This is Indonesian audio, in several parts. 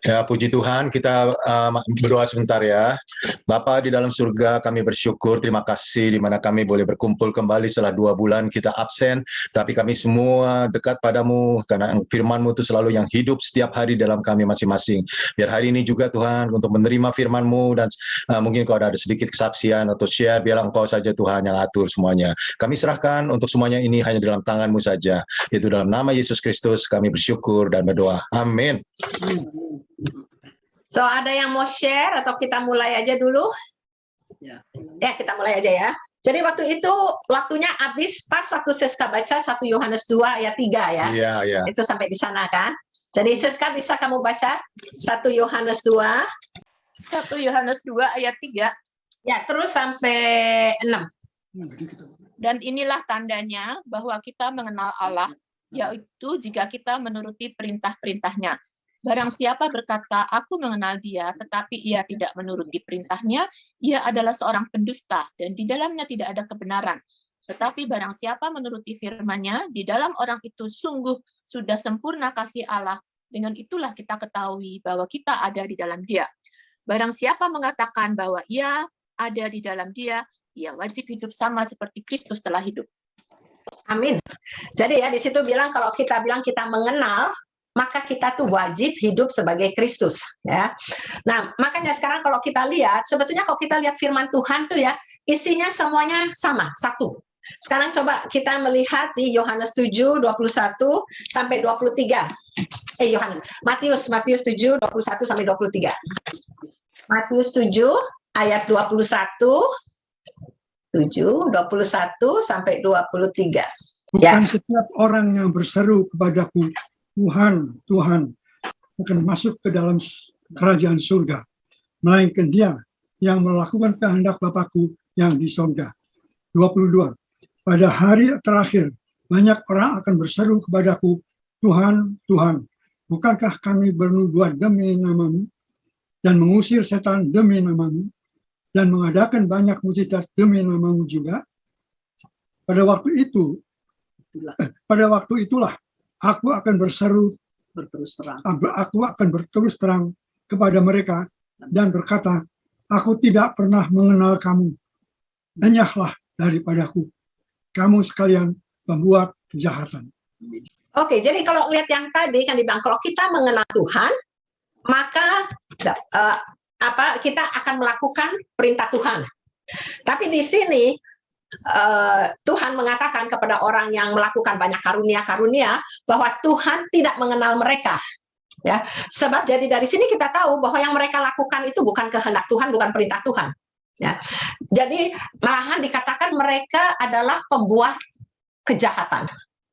Ya, puji Tuhan, kita berdoa sebentar ya. Bapa di dalam surga, kami bersyukur, terima kasih di mana kami boleh berkumpul kembali setelah 2 bulan kita absen, tapi kami semua dekat padamu, karena firman-Mu itu selalu yang hidup setiap hari dalam kami masing-masing. Biar hari ini juga Tuhan, untuk menerima firman-Mu, dan mungkin kalau ada sedikit kesaksian atau share, biarlah Engkau saja Tuhan yang atur semuanya. Kami serahkan untuk semuanya ini hanya dalam tangan-Mu saja. Itu dalam nama Yesus Kristus kami bersyukur dan berdoa. Amin. So, ada yang mau share atau kita mulai aja dulu? Ya, kita mulai aja ya. Jadi waktu itu waktunya habis pas waktu Siska baca 1 Yohanes 2 ayat 3 ya. Iya. Itu sampai di sana kan. Jadi Siska bisa kamu baca 1 Yohanes 2. 1 Yohanes 2 ayat 3. Ya, terus sampai 6. Dan inilah tandanya bahwa kita mengenal Allah, yaitu jika kita menuruti perintah-perintahnya. Barang siapa berkata, aku mengenal dia, tetapi ia tidak menuruti perintahnya, ia adalah seorang pendusta, dan di dalamnya tidak ada kebenaran. Tetapi barang siapa menuruti firman-Nya, di dalam orang itu sungguh sudah sempurna kasih Allah. Dengan itulah kita ketahui bahwa kita ada di dalam dia. Barang siapa mengatakan bahwa ia ada di dalam dia, ia wajib hidup sama seperti Kristus telah hidup. Amin. Jadi ya di situ bilang kalau kita bilang kita mengenal, maka kita tuh wajib hidup sebagai Kristus ya. Nah, makanya sekarang kalau kita lihat, sebetulnya kalau kita lihat firman Tuhan tuh ya, isinya semuanya sama, satu. Sekarang coba kita melihat di Yohanes 7 21 sampai 23. Matius 7 21 sampai 23. Matius 7 ayat 21 21 sampai 23. Bukan setiap orang yang berseru kepadaku, Tuhan, Tuhan, akan masuk ke dalam kerajaan surga, melainkan dia yang melakukan kehendak Bapakku yang di surga. 22. Pada hari terakhir, banyak orang akan berseru kepadaku, Tuhan, Tuhan, bukankah kami bernubuat demi namamu, dan mengusir setan demi namamu, dan mengadakan banyak mukjizat demi namamu juga? Pada waktu itulah aku akan berseru berterus terang. Aku akan berterus terang kepada mereka dan berkata, aku tidak pernah mengenal kamu. Enyahlah daripadaku, kamu sekalian pembuat kejahatan. Oke, jadi kalau lihat yang tadi kan dibilang kalau kita mengenal Tuhan, maka kita akan melakukan perintah Tuhan. Tapi di sini Tuhan mengatakan kepada orang yang melakukan banyak karunia-karunia bahwa Tuhan tidak mengenal mereka. Ya, sebab jadi dari sini kita tahu bahwa yang mereka lakukan itu bukan kehendak Tuhan, bukan perintah Tuhan. Ya, jadi malahan dikatakan mereka adalah pembuat kejahatan.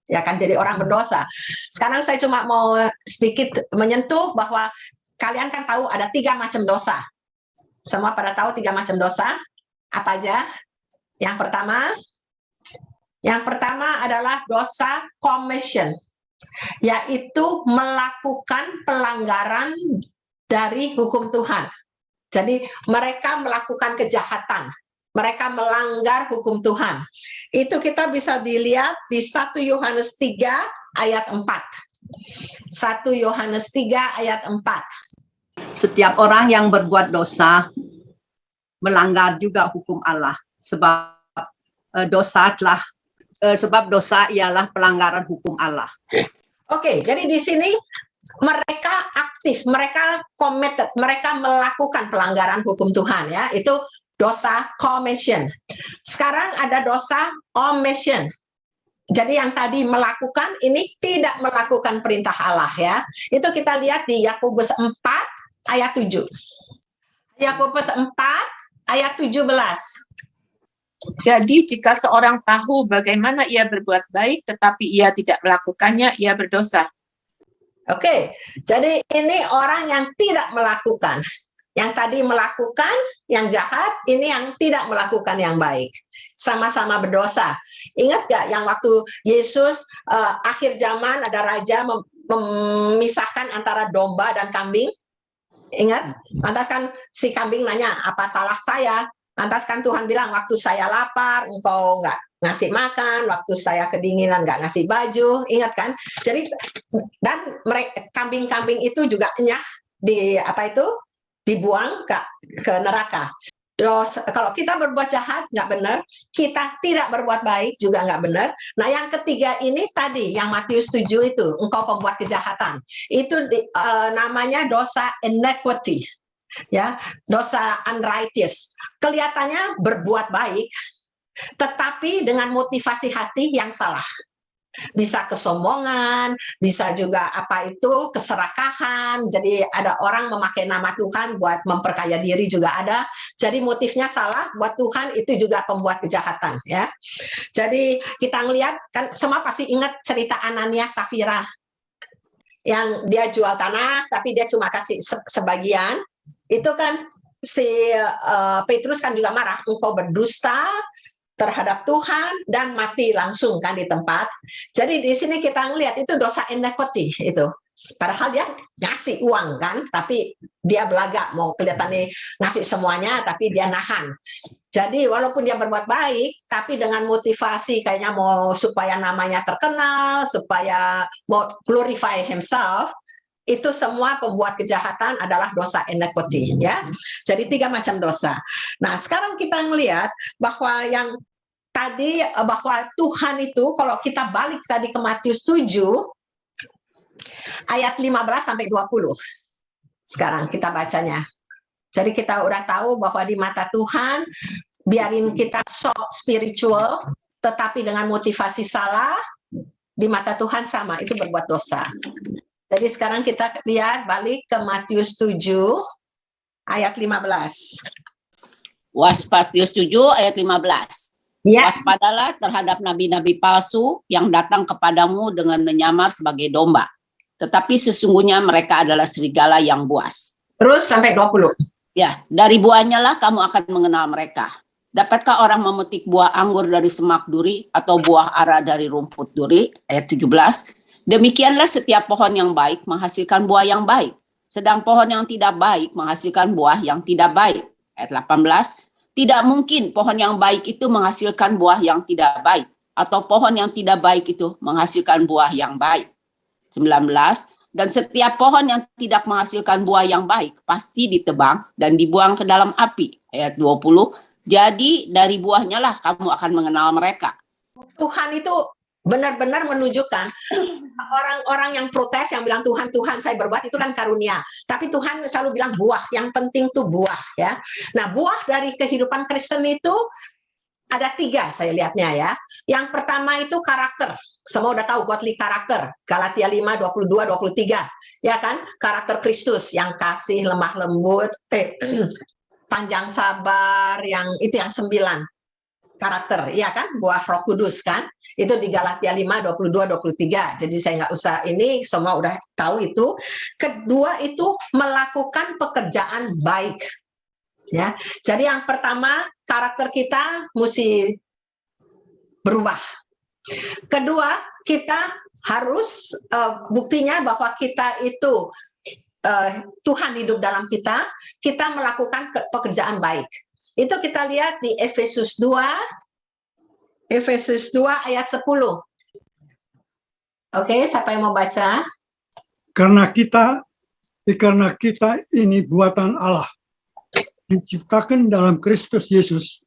Ya kan, jadi orang berdosa. Sekarang saya cuma mau sedikit menyentuh bahwa kalian kan tahu ada 3 macam dosa. Semua pada tahu 3 macam dosa. Apa aja? Yang pertama adalah dosa commission, yaitu melakukan pelanggaran dari hukum Tuhan. Jadi mereka melakukan kejahatan, mereka melanggar hukum Tuhan. Itu kita bisa dilihat di 1 Yohanes 3 ayat 4. 1 Yohanes 3 ayat 4. Setiap orang yang berbuat dosa melanggar juga hukum Allah. Sebab dosa ialah pelanggaran hukum Allah. Oke, jadi di sini mereka aktif, mereka committed, mereka melakukan pelanggaran hukum Tuhan ya. Itu dosa commission. Sekarang ada dosa omission. Jadi yang tadi melakukan ini tidak melakukan perintah Allah ya. Itu kita lihat di Yakobus 4 ayat 7. Yakobus 4 ayat 17. Jadi jika seorang tahu bagaimana ia berbuat baik tetapi ia tidak melakukannya, ia berdosa. Oke, jadi ini orang yang tidak melakukan. Yang tadi melakukan yang jahat, ini yang tidak melakukan yang baik. Sama-sama berdosa. Ingat gak yang waktu Yesus akhir zaman ada raja memisahkan antara domba dan kambing? Ingat? Lantas kan si kambing nanya, apa salah saya? Lantas kan Tuhan bilang, waktu saya lapar, engkau nggak ngasih makan, waktu saya kedinginan nggak ngasih baju, ingat kan? Jadi dan mereka kambing-kambing itu juga enyah dibuang ke neraka. Kalau kita berbuat jahat nggak benar, kita tidak berbuat baik juga nggak benar. Nah, yang ketiga ini tadi yang Matius 7 itu, engkau pembuat kejahatan. Itu namanya dosa iniquity, ya, dosa unrighteous. Kelihatannya berbuat baik, tetapi dengan motivasi hati yang salah. Bisa kesombongan, bisa juga keserakahan. Jadi ada orang memakai nama Tuhan buat memperkaya diri juga ada. Jadi motifnya salah, buat Tuhan itu juga pembuat kejahatan, ya. Jadi kita ngelihat kan semua pasti ingat cerita Anania Safira yang dia jual tanah tapi dia cuma kasih sebagian. Itu kan si Petrus kan juga marah, engkau berdusta terhadap Tuhan dan mati langsung kan di tempat. Jadi di sini kita ngelihat itu dosa iniquity itu. Padahal dia ngasih uang kan, tapi dia belaga mau kelihatannya ngasih semuanya, tapi dia nahan. Jadi walaupun dia berbuat baik, tapi dengan motivasi kayaknya mau supaya namanya terkenal, supaya mau glorify himself, itu semua pembuat kejahatan adalah dosa iniquity, ya. Jadi 3 macam dosa. Nah, sekarang kita ngelihat bahwa yang tadi bahwa Tuhan itu kalau kita balik tadi ke Matius 7 ayat 15 sampai 20. Sekarang kita bacanya. Jadi kita udah tahu bahwa di mata Tuhan biarin kita sok spiritual tetapi dengan motivasi salah, di mata Tuhan sama, itu berbuat dosa. Jadi sekarang kita lihat balik ke Matius 7 ayat 15. Matius 7 ayat 15. Ya. Waspadalah terhadap nabi-nabi palsu yang datang kepadamu dengan menyamar sebagai domba. Tetapi sesungguhnya mereka adalah serigala yang buas. Terus sampai 20. Ya, dari buahnya lah kamu akan mengenal mereka. Dapatkah orang memetik buah anggur dari semak duri atau buah ara dari rumput duri? Ayat 17. Demikianlah setiap pohon yang baik menghasilkan buah yang baik. Sedang pohon yang tidak baik menghasilkan buah yang tidak baik. Ayat 18. Tidak mungkin pohon yang baik itu menghasilkan buah yang tidak baik, atau pohon yang tidak baik itu menghasilkan buah yang baik. 19. Dan setiap pohon yang tidak menghasilkan buah yang baik pasti ditebang dan dibuang ke dalam api. Ayat 20. Jadi dari buahnya lah kamu akan mengenal mereka. Tuhan itu benar-benar menunjukkan orang-orang yang protes, yang bilang Tuhan, Tuhan saya berbuat, itu kan karunia. Tapi Tuhan selalu bilang buah, yang penting tuh buah, ya. Nah, buah dari kehidupan Kristen itu ada 3 saya lihatnya, ya. Yang pertama itu karakter. Semua udah tahu godly karakter. Galatia 5, 22, 23. Ya kan? Karakter Kristus yang kasih, lemah lembut, panjang sabar, yang itu yang 9. Karakter, ya kan, buah Roh Kudus kan, itu di Galatia 5, 22, 23. Jadi saya nggak usah ini, semua udah tahu itu. Kedua itu melakukan pekerjaan baik, ya. Jadi yang pertama karakter kita mesti berubah. Kedua kita harus buktinya bahwa kita itu Tuhan hidup dalam kita, kita melakukan pekerjaan baik. Itu kita lihat di Efesus 2 ayat 10. Oke, siapa yang mau baca? Karena kita ini buatan Allah, diciptakan dalam Kristus Yesus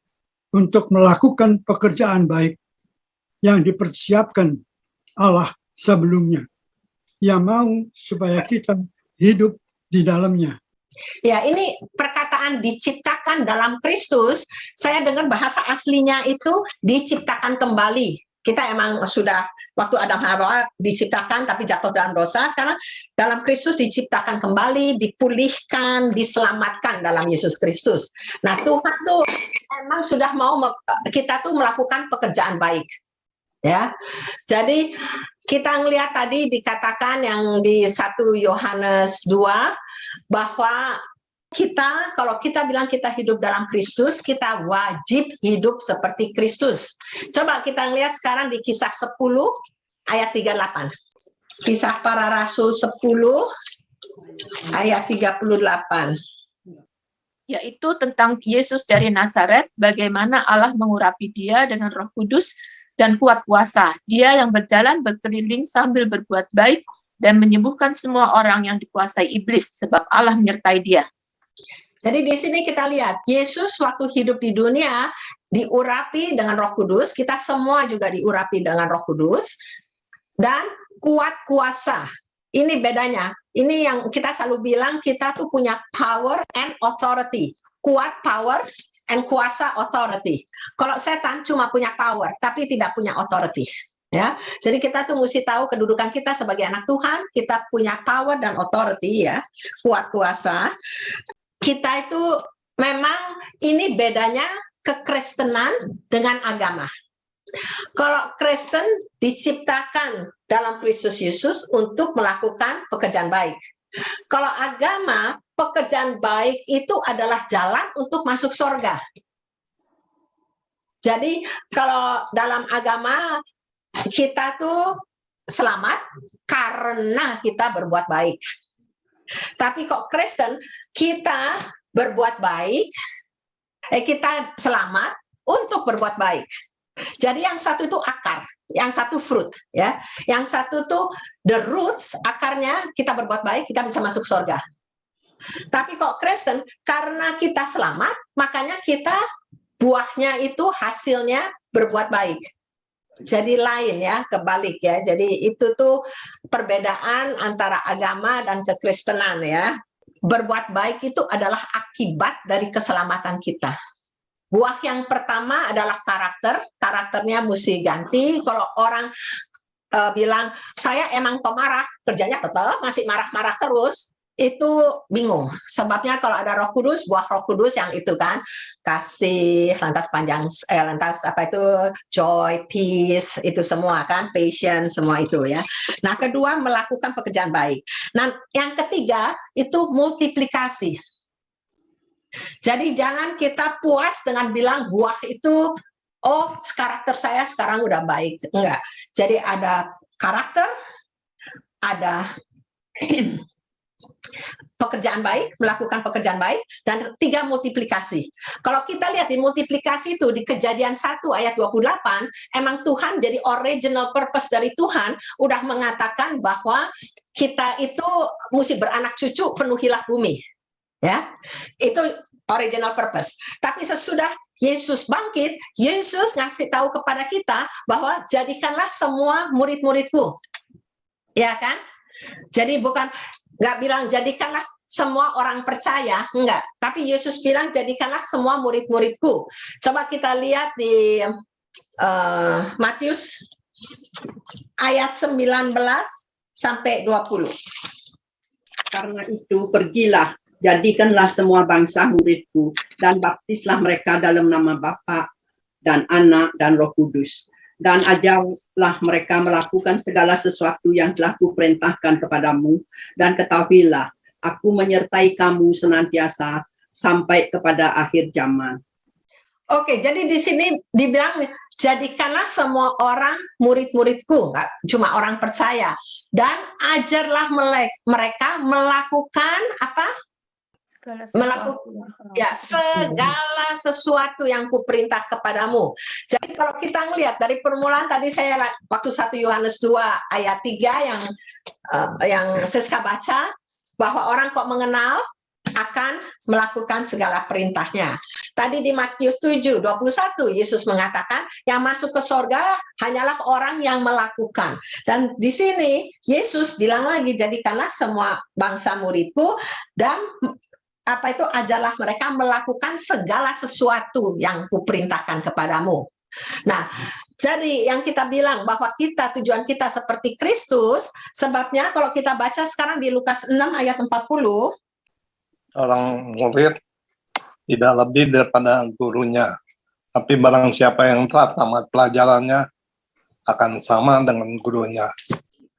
untuk melakukan pekerjaan baik yang dipersiapkan Allah sebelumnya. Ia mau supaya kita hidup di dalamnya. Ya, ini perkataan diciptakan dalam Kristus, saya dengar bahasa aslinya itu diciptakan kembali. Kita emang sudah waktu Adam Hawa diciptakan tapi jatuh dalam dosa, sekarang dalam Kristus diciptakan kembali, dipulihkan, diselamatkan dalam Yesus Kristus. Nah, Tuhan tuh emang sudah mau kita tuh melakukan pekerjaan baik. Ya. Jadi kita ngelihat tadi dikatakan yang di 1 Yohanes 2 bahwa kita, kalau kita bilang kita hidup dalam Kristus, kita wajib hidup seperti Kristus. Coba kita lihat sekarang di Kisah 10 ayat 38. Kisah Para Rasul 10 ayat 38. Yaitu tentang Yesus dari Nazaret, bagaimana Allah mengurapi dia dengan Roh Kudus dan kuat kuasa. Dia yang berjalan berkeliling sambil berbuat baik dan menyembuhkan semua orang yang dikuasai iblis, sebab Allah menyertai dia. Jadi di sini kita lihat, Yesus waktu hidup di dunia diurapi dengan Roh Kudus, kita semua juga diurapi dengan Roh Kudus, dan kuat kuasa. Ini bedanya. Ini yang kita selalu bilang, kita tuh punya power and authority. Kuat power and kuasa authority. Kalau setan cuma punya power, tapi tidak punya authority. Ya, jadi kita tuh mesti tahu kedudukan kita sebagai anak Tuhan, kita punya power dan authority ya, kuat kuasa. Kita itu memang ini bedanya kekristenan dengan agama. Kalau Kristen diciptakan dalam Kristus Yesus untuk melakukan pekerjaan baik. Kalau agama, pekerjaan baik itu adalah jalan untuk masuk surga. Jadi kalau dalam agama kita tuh selamat karena kita berbuat baik. Tapi kok Kristen, kita berbuat baik, kita selamat untuk berbuat baik. Jadi yang satu itu akar, yang satu fruit, ya. Yang satu tuh the roots, akarnya kita berbuat baik, kita bisa masuk surga. Tapi kok Kristen, karena kita selamat, makanya kita buahnya itu hasilnya berbuat baik. Jadi lain ya, kebalik ya. Jadi itu tuh perbedaan antara agama dan kekristenan ya. Berbuat baik itu adalah akibat dari keselamatan kita. Buah yang pertama adalah karakter. Karakternya mesti ganti. Kalau orang bilang, saya emang pemarah, kerjanya tetap masih marah-marah terus, itu bingung. Sebabnya kalau ada Roh Kudus, buah Roh Kudus yang itu kan, kasih, lantas panjang, lantas apa itu, joy, peace, itu semua kan, patience, semua itu ya. Nah, kedua, melakukan pekerjaan baik. Nah, yang ketiga, itu multiplikasi. Jadi jangan kita puas dengan bilang buah itu, oh karakter saya sekarang udah baik. Enggak. Jadi ada karakter, ada pekerjaan baik, melakukan pekerjaan baik, dan 3 multiplikasi. Kalau kita lihat di multiplikasi itu di Kejadian 1 ayat 28, emang Tuhan jadi original purpose dari Tuhan udah mengatakan bahwa kita itu mesti beranak cucu, penuhilah bumi. Ya, itu original purpose. Tapi sesudah Yesus bangkit, Yesus ngasih tahu kepada kita bahwa jadikanlah semua murid-muridku. Ya kan? Jadi bukan nggak bilang jadikanlah semua orang percaya, enggak. Tapi Yesus bilang jadikanlah semua murid-muridku. Coba kita lihat di Matius ayat 19 sampai 20. Karena itu pergilah, jadikanlah semua bangsa muridku, dan baptislah mereka dalam nama Bapa dan Anak dan Roh Kudus. Dan ajarlah mereka melakukan segala sesuatu yang telah kuperintahkan kepadamu, dan ketahuilah, aku menyertai kamu senantiasa sampai kepada akhir zaman. Oke, jadi di sini dibilang jadikanlah semua orang murid-muridku, nggak cuma orang percaya, dan ajarlah mereka melakukan apa? Segala sesuatu yang kuperintah kepadamu. Jadi kalau kita ngelihat dari permulaan tadi saya waktu 1 Yohanes 2 ayat 3 yang Siska baca, bahwa orang kok mengenal akan melakukan segala perintahnya. Tadi di Matius 7:21 Yesus mengatakan yang masuk ke surga hanyalah orang yang melakukan. Dan di sini Yesus bilang lagi, jadikanlah semua bangsa muridku, dan apa itu, ajarlah mereka melakukan segala sesuatu yang kuperintahkan kepadamu. Nah, jadi yang kita bilang bahwa tujuan kita seperti Kristus, sebabnya kalau kita baca sekarang di Lukas 6 ayat 40, orang murid tidak lebih daripada gurunya, tapi barang siapa yang telah tamat pelajarannya akan sama dengan gurunya.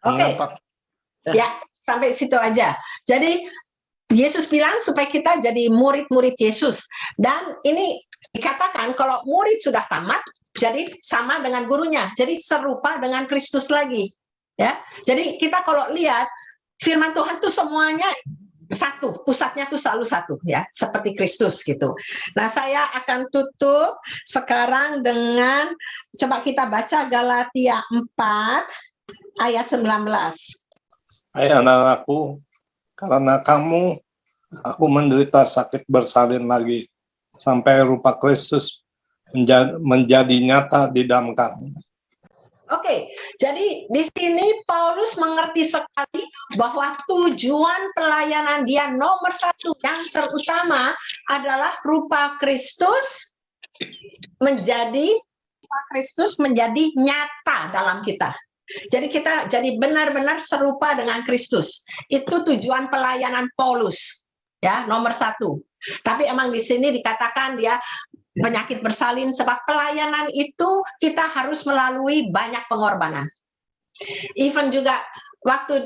Oke. Ya, sampai situ aja. Jadi Yesus bilang supaya kita jadi murid-murid Yesus. Dan ini dikatakan kalau murid sudah tamat, jadi sama dengan gurunya. Jadi serupa dengan Kristus lagi. Ya, jadi kita kalau lihat firman Tuhan itu semuanya satu, pusatnya tuh selalu satu ya, seperti Kristus gitu. Nah, saya akan tutup sekarang dengan, coba kita baca Galatia 4 ayat 19. Hai anak-anakku, karena kamu, aku menderita sakit bersalin lagi, sampai rupa Kristus menjadi nyata di dalam kamu. Oke, jadi di sini Paulus mengerti sekali bahwa tujuan pelayanan dia nomor satu yang terutama adalah rupa Kristus menjadi nyata dalam kita. Jadi kita jadi benar-benar serupa dengan Kristus. Itu tujuan pelayanan Paulus, ya nomor satu. Tapi emang di sini dikatakan dia penyakit bersalin sebab pelayanan itu kita harus melalui banyak pengorbanan. Even juga waktu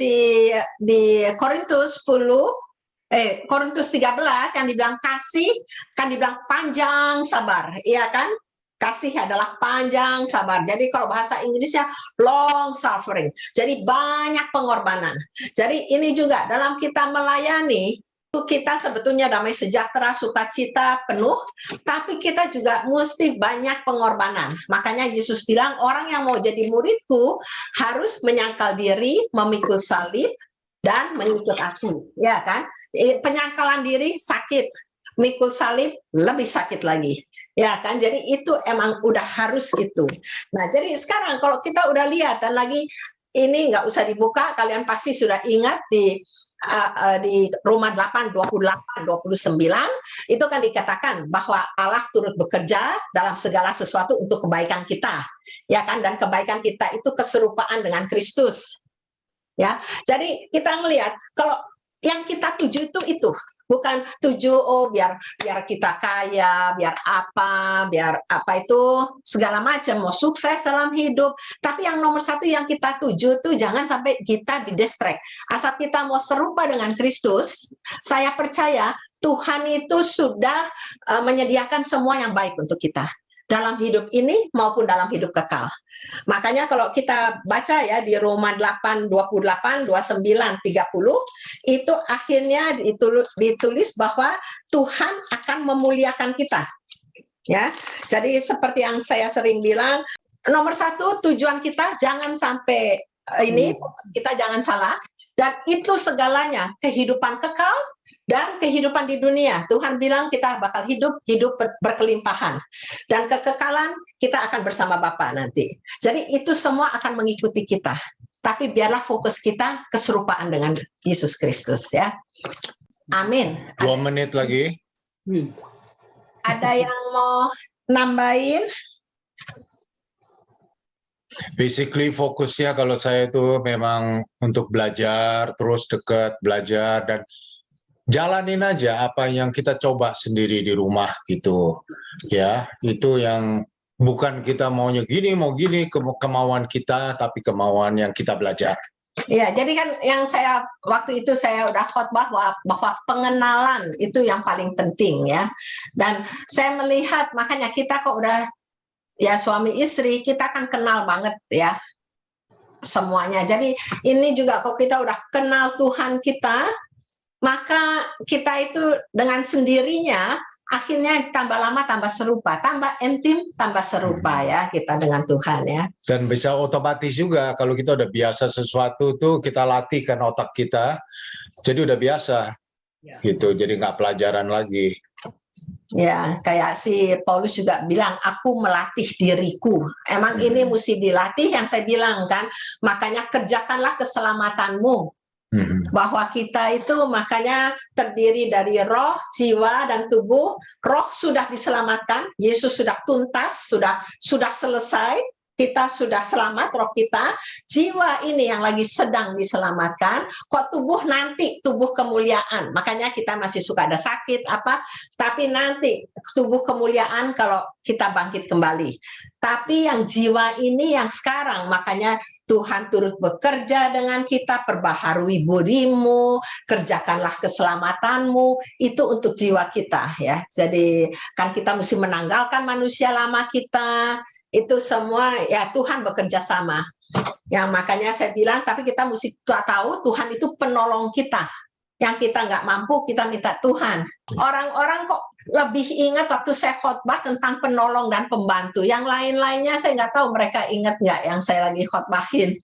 di Korintus 10 Korintus 13 yang dibilang kasih kan dibilang panjang sabar, iya kan? Kasih adalah panjang sabar. Jadi kalau bahasa Inggrisnya long suffering. Jadi banyak pengorbanan. Jadi ini juga dalam kita melayani kita sebetulnya damai sejahtera, sukacita penuh, tapi kita juga mesti banyak pengorbanan. Makanya Yesus bilang orang yang mau jadi muridku harus menyangkal diri, memikul salib, dan mengikut aku. Ya kan? Penyangkalan diri sakit, mikul salib lebih sakit lagi. Ya kan? Jadi itu emang udah harus itu. Nah, jadi sekarang kalau kita udah lihat dan lagi ini nggak usah dibuka, kalian pasti sudah ingat di Roma 8, 28, 29, itu kan dikatakan bahwa Allah turut bekerja dalam segala sesuatu untuk kebaikan kita. Ya kan? Dan kebaikan kita itu keserupaan dengan Kristus. Ya, jadi kita melihat kalau yang kita tuju itu bukan tuju biar kita kaya, biar apa itu segala macam mau sukses dalam hidup. Tapi yang nomor satu yang kita tuju tuh jangan sampai kita didistract. Asal kita mau serupa dengan Kristus, saya percaya Tuhan itu sudah menyediakan semua yang baik untuk kita dalam hidup ini maupun dalam hidup kekal. Makanya kalau kita baca ya di Roma 8, 28, 29, 30, itu akhirnya ditulis bahwa Tuhan akan memuliakan kita. Ya, jadi seperti yang saya sering bilang, nomor satu tujuan kita jangan sampai kita jangan salah. Dan itu segalanya, kehidupan kekal dan kehidupan di dunia. Tuhan bilang kita bakal hidup berkelimpahan. Dan kekekalan kita akan bersama Bapa nanti. Jadi itu semua akan mengikuti kita. Tapi biarlah fokus kita keserupaan dengan Yesus Kristus ya. Amin. 2 menit lagi. Ada yang mau nambahin? Basically fokusnya kalau saya itu memang untuk belajar, terus dekat belajar dan jalanin aja apa yang kita coba sendiri di rumah gitu. Ya, itu yang bukan kita maunya gini, mau gini, kemauan kita, tapi kemauan yang kita belajar. Ya, jadi kan yang waktu itu saya udah khotbah bahwa pengenalan itu yang paling penting ya. Dan saya melihat makanya kita kok udah ya suami istri kita kan kenal banget ya semuanya. Jadi ini juga kalau kita udah kenal Tuhan kita, maka kita itu dengan sendirinya akhirnya tambah lama tambah serupa, tambah intim tambah serupa ya kita dengan Tuhan ya. Dan bisa otomatis juga kalau kita udah biasa sesuatu tuh kita latihkan otak kita, jadi udah biasa gitu, jadi nggak pelajaran lagi. Ya, kayak si Paulus juga bilang, aku melatih diriku. Emang ini mesti dilatih yang saya bilang kan, makanya kerjakanlah keselamatanmu. Bahwa kita itu makanya terdiri dari roh, jiwa, dan tubuh. Roh sudah diselamatkan, Yesus sudah tuntas, sudah selesai. Kita sudah selamat, roh kita. Jiwa ini yang lagi sedang diselamatkan. Kok tubuh nanti, tubuh kemuliaan. Makanya kita masih suka ada sakit, tapi nanti tubuh kemuliaan kalau kita bangkit kembali. Tapi yang jiwa ini yang sekarang, makanya Tuhan turut bekerja dengan kita, perbaharui budimu, kerjakanlah keselamatanmu, itu untuk jiwa kita ya. Jadi kan kita mesti menanggalkan manusia lama kita. Itu semua ya Tuhan bekerja sama. Yang makanya saya bilang, tapi kita mesti tahu Tuhan itu penolong kita. Yang kita nggak mampu, kita minta Tuhan. Orang-orang kok lebih ingat waktu saya khotbah tentang penolong dan pembantu. Yang lain-lainnya saya nggak tahu mereka ingat nggak yang saya lagi khotbahin.